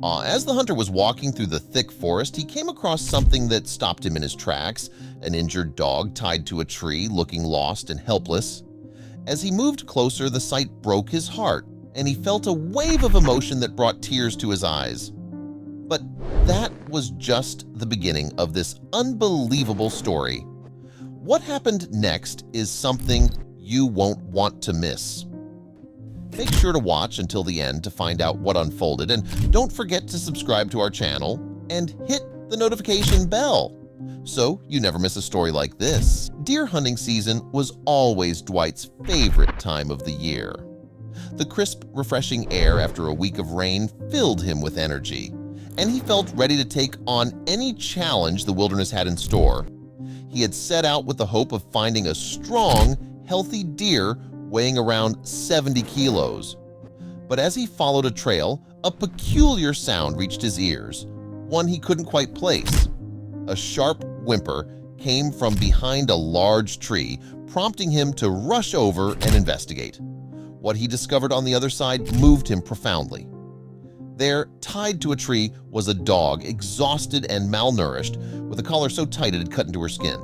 As the hunter was walking through the thick forest, he came across something that stopped him in his tracks, an injured dog tied to a tree, looking lost and helpless. As he moved closer, the sight broke his heart, and he felt a wave of emotion that brought tears to his eyes. But that was just the beginning of this unbelievable story. What happened next is something you won't want to miss. Make sure to watch until the end to find out what unfolded, and don't forget to subscribe to our channel and hit the notification bell so you never miss a story like this. Deer hunting season was always Dwight's favorite time of the year. The crisp, refreshing air after a week of rain filled him with energy, and he felt ready to take on any challenge the wilderness had in store. He had set out with the hope of finding a strong, healthy deer weighing around 70 kilos. But as he followed a trail, a peculiar sound reached his ears, one he couldn't quite place. A sharp whimper came from behind a large tree, prompting him to rush over and investigate. What he discovered on the other side moved him profoundly. There, tied to a tree, was a dog, exhausted and malnourished, with a collar so tight it had cut into her skin.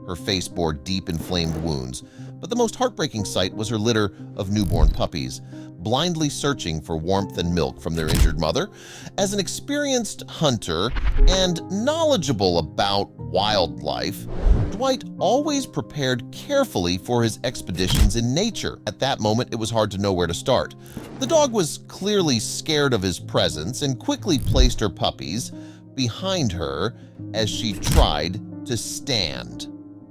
Her face bore deep inflamed wounds, but the most heartbreaking sight was her litter of newborn puppies, blindly searching for warmth and milk from their injured mother. As an experienced hunter and knowledgeable about wildlife, Dwight always prepared carefully for his expeditions in nature. At that moment, it was hard to know where to start. The dog was clearly scared of his presence and quickly placed her puppies behind her as she tried to stand.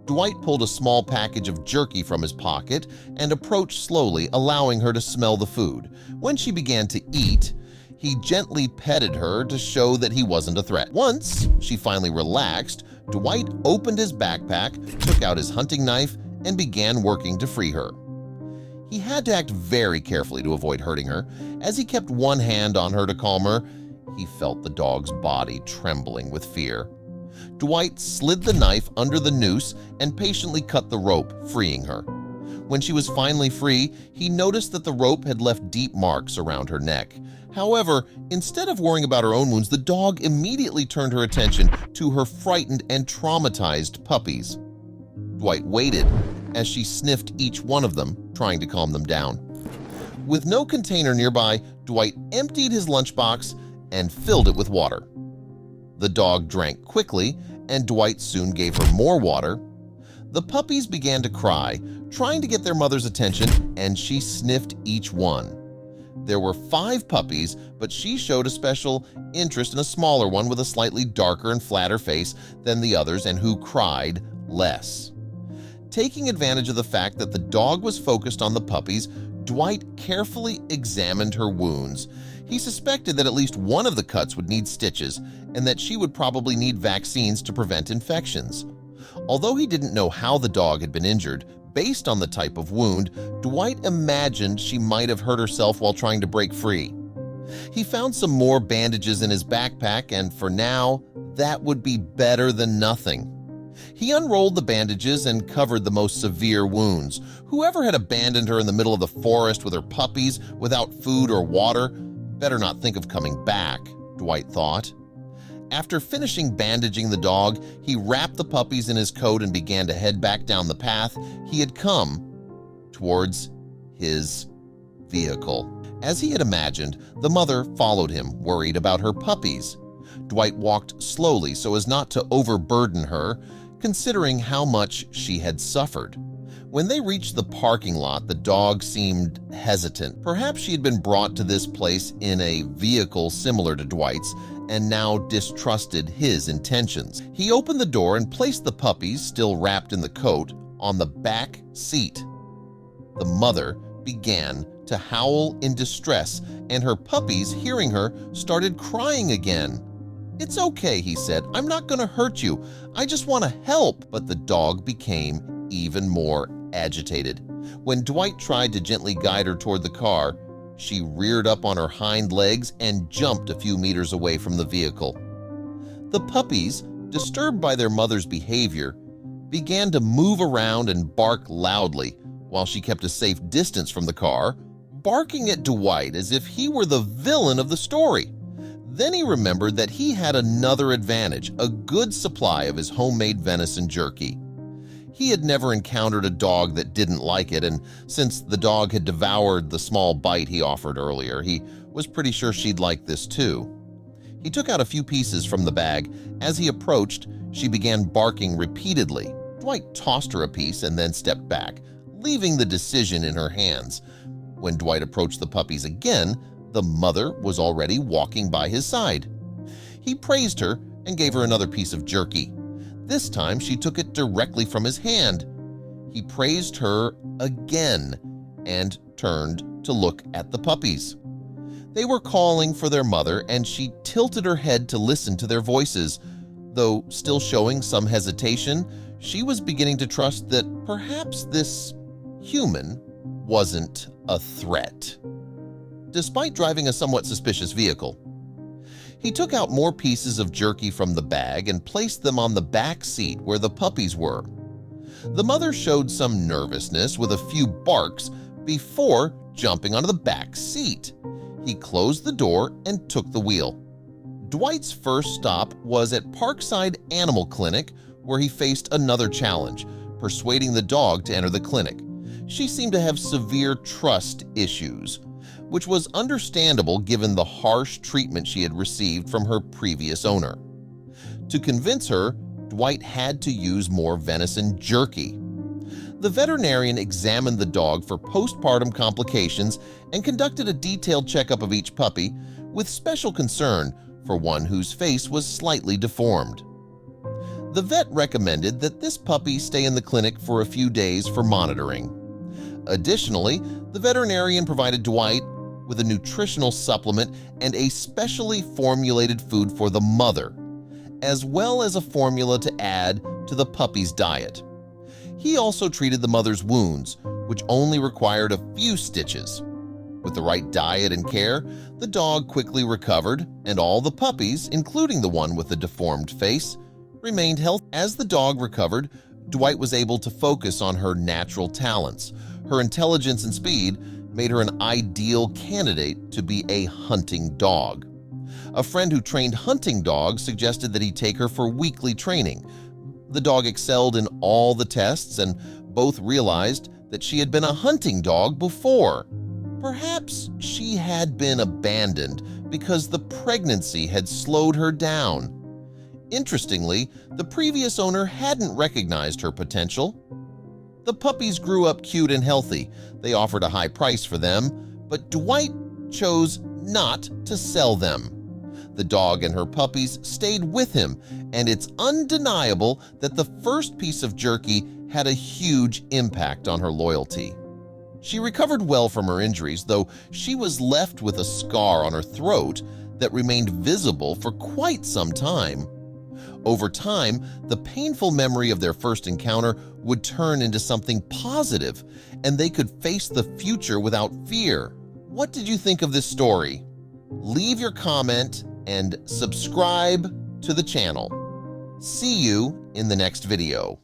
Dwight pulled a small package of jerky from his pocket and approached slowly, allowing her to smell the food. When she began to eat, he gently petted her to show that he wasn't a threat. Once she finally relaxed, Dwight opened his backpack, took out his hunting knife, and began working to free her. He had to act very carefully to avoid hurting her. As he kept one hand on her to calm her, he felt the dog's body trembling with fear. Dwight slid the knife under the noose and patiently cut the rope, freeing her. When she was finally free, he noticed that the rope had left deep marks around her neck. However, instead of worrying about her own wounds, the dog immediately turned her attention to her frightened and traumatized puppies. Dwight waited as she sniffed each one of them, trying to calm them down. With no container nearby, Dwight emptied his lunchbox and filled it with water. The dog drank quickly, and Dwight soon gave her more water. The puppies began to cry, trying to get their mother's attention, and she sniffed each one. There were 5 puppies, but she showed a special interest in a smaller one with a slightly darker and flatter face than the others and who cried less. Taking advantage of the fact that the dog was focused on the puppies, Dwight carefully examined her wounds. He suspected that at least one of the cuts would need stitches and that she would probably need vaccines to prevent infections. Although he didn't know how the dog had been injured, based on the type of wound, Dwight imagined she might have hurt herself while trying to break free. He found some more bandages in his backpack, and for now, that would be better than nothing. He unrolled the bandages and covered the most severe wounds. Whoever had abandoned her in the middle of the forest with her puppies without food or water better not think of coming back, Dwight thought. After finishing bandaging the dog, he wrapped the puppies in his coat and began to head back down the path he had come towards his vehicle. As he had imagined, the mother followed him, worried about her puppies. Dwight walked slowly so as not to overburden her, considering how much she had suffered. When they reached the parking lot, the dog seemed hesitant. Perhaps she had been brought to this place in a vehicle similar to Dwight's and now distrusted his intentions. He opened the door and placed the puppies, still wrapped in the coat, on the back seat. The mother began to howl in distress, and her puppies, hearing her, started crying again. "It's okay," he said. "I'm not going to hurt you. I just want to help." But the dog became even more agitated. When Dwight tried to gently guide her toward the car, she reared up on her hind legs and jumped a few meters away from the vehicle. The puppies, disturbed by their mother's behavior, began to move around and bark loudly while she kept a safe distance from the car, barking at Dwight as if he were the villain of the story. Then he remembered that he had another advantage, a good supply of his homemade venison jerky. He had never encountered a dog that didn't like it, and since the dog had devoured the small bite he offered earlier, he was pretty sure she'd like this too. He took out a few pieces from the bag. As he approached, she began barking repeatedly. Dwight tossed her a piece and then stepped back, leaving the decision in her hands. When Dwight approached the puppies again, the mother was already walking by his side. He praised her and gave her another piece of jerky. This time she took it directly from his hand. He praised her again and turned to look at the puppies. They were calling for their mother, and she tilted her head to listen to their voices. Though still showing some hesitation, she was beginning to trust that perhaps this human wasn't a threat. Despite driving a somewhat suspicious vehicle, he took out more pieces of jerky from the bag and placed them on the back seat where the puppies were. The mother showed some nervousness with a few barks before jumping onto the back seat. He closed the door and took the wheel. Dwight's first stop was at Parkside Animal Clinic, where he faced another challenge, persuading the dog to enter the clinic. She seemed to have severe trust issues, which was understandable given the harsh treatment she had received from her previous owner. To convince her, Dwight had to use more venison jerky. The veterinarian examined the dog for postpartum complications and conducted a detailed checkup of each puppy, with special concern for one whose face was slightly deformed. The vet recommended that this puppy stay in the clinic for a few days for monitoring. Additionally, the veterinarian provided Dwight with a nutritional supplement and a specially formulated food for the mother, as well as a formula to add to the puppy's diet. He also treated the mother's wounds, which only required a few stitches. With the right diet and care, the dog quickly recovered, and all the puppies, including the one with the deformed face, remained healthy. As the dog recovered, Dwight was able to focus on her natural talents. Her intelligence and speed made her an ideal candidate to be a hunting dog. A friend who trained hunting dogs suggested that he take her for weekly training. The dog excelled in all the tests, and both realized that she had been a hunting dog before. Perhaps she had been abandoned because the pregnancy had slowed her down. Interestingly, the previous owner hadn't recognized her potential. The puppies grew up cute and healthy. They offered a high price for them, but Dwight chose not to sell them. The dog and her puppies stayed with him, and it's undeniable that the first piece of jerky had a huge impact on her loyalty. She recovered well from her injuries, though she was left with a scar on her throat that remained visible for quite some time. Over time, the painful memory of their first encounter would turn into something positive, and they could face the future without fear. What did you think of this story? Leave your comment and subscribe to the channel. See you in the next video.